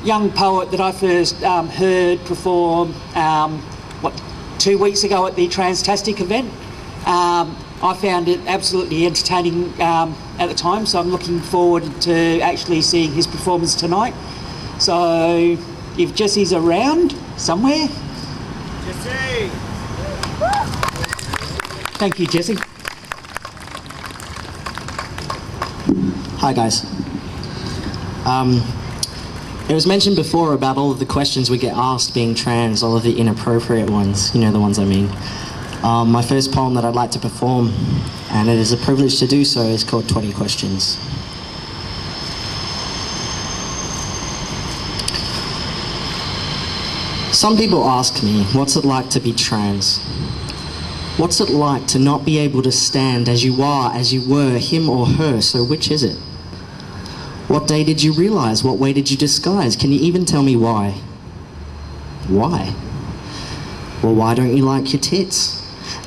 young poet that I first heard perform, 2 weeks ago at the Transtastic event. I found it absolutely entertaining at the time, so I'm looking forward to actually seeing his performance tonight. So if Jesse's around somewhere. Jesse! Thank you, Jesse. Hi guys. It was mentioned before about all of the questions we get asked being trans, all of the inappropriate ones, you know the ones I mean. My first poem that I'd like to perform, and it is a privilege to do so, is called 20 Questions. Some people ask me, what's it like to be trans? What's it like to not be able to stand as you are, as you were, him or her, so which is it? What day did you realise? What way did you disguise? Can you even tell me why? Why? Well, why don't you like your tits?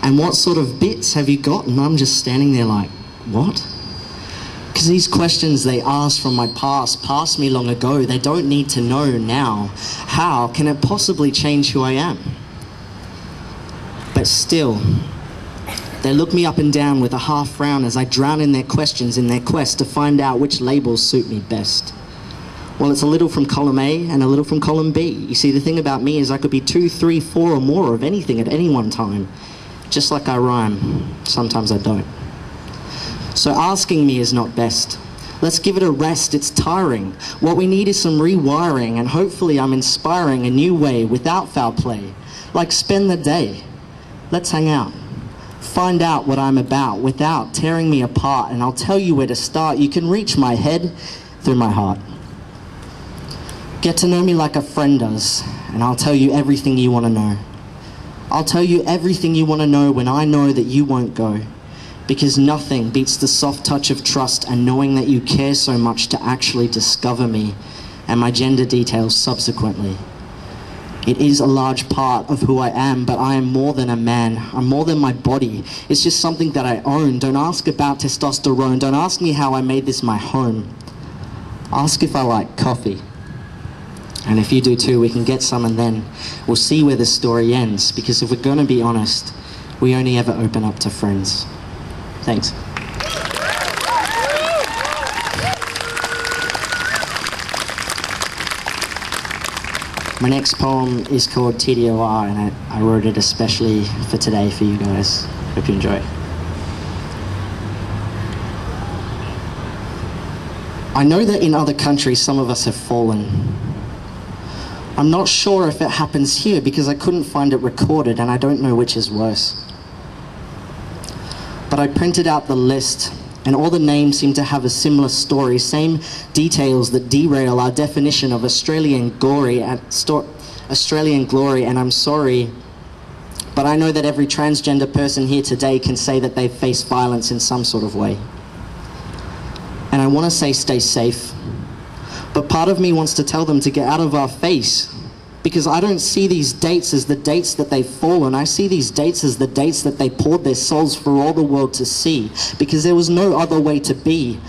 And what sort of bits have you got? And I'm just standing there like, what? Because these questions they asked from my past me long ago, they don't need to know now. How can it possibly change who I am? But still, they look me up and down with a half frown as I drown in their questions in their quest to find out which labels suit me best. Well, it's a little from column A and a little from column B. You see, the thing about me is I could be 2, 3, 4 or more of anything at any one time. Just like I rhyme, sometimes I don't. So asking me is not best. Let's give it a rest, it's tiring. What we need is some rewiring, and hopefully I'm inspiring a new way without foul play. Like spend the day. Let's hang out. Find out what I'm about without tearing me apart, and I'll tell you where to start. You can reach my head through my heart. Get to know me like a friend does, and I'll tell you everything you want to know. I'll tell you everything you want to know when I know that you won't go. Because nothing beats the soft touch of trust and knowing that you care so much to actually discover me and my gender details subsequently. It is a large part of who I am, but I am more than a man. I'm more than my body. It's just something that I own. Don't ask about testosterone. Don't ask me how I made this my home. Ask if I like coffee. And if you do too, we can get some and then we'll see where the story ends. Because if we're going to be honest, we only ever open up to friends. Thanks. My next poem is called TDOR, and I wrote it especially for today for you guys. Hope you enjoy. I know that in other countries some of us have fallen. I'm not sure if it happens here because I couldn't find it recorded and I don't know which is worse. But I printed out the list and all the names seem to have a similar story, same details that derail our definition of Australian glory, and I'm sorry, but I know that every transgender person here today can say that they've faced violence in some sort of way. And I want to say stay safe. But part of me wants to tell them to get out of our face, because I don't see these dates as the dates that they've fallen. I see these dates as the dates that they poured their souls for all the world to see, because there was no other way to be.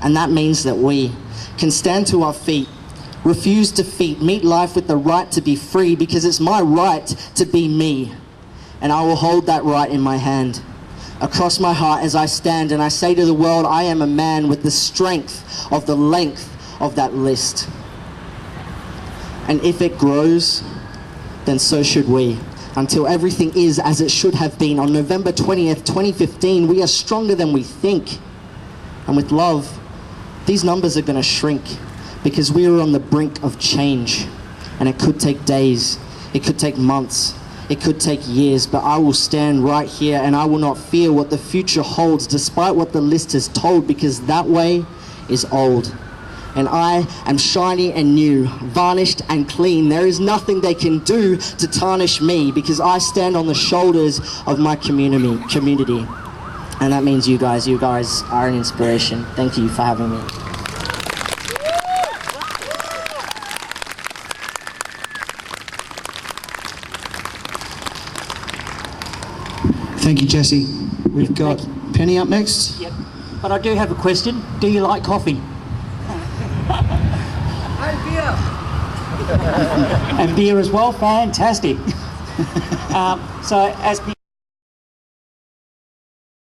And that means that we can stand to our feet, refuse defeat, meet life with the right to be free, because it's my right to be me. And I will hold that right in my hand, across my heart as I stand, and I say to the world, I am a man with the strength of the length of that list. And if it grows, then so should we, until everything is as it should have been. On November 20th, 2015, we are stronger than we think. And with love, these numbers are going to shrink, because we are on the brink of change. And it could take days, it could take months, it could take years, but I will stand right here and I will not fear what the future holds, despite what the list has told, because that way is old. And I am shiny and new, varnished and clean. There is nothing they can do to tarnish me, because I stand on the shoulders of my community. And that means you guys are an inspiration. Thank you for having me. Thank you, Jesse. We've got Penny up next. Yep. But I do have a question. Do you like coffee? Hey, beer. And beer as well, fantastic. So as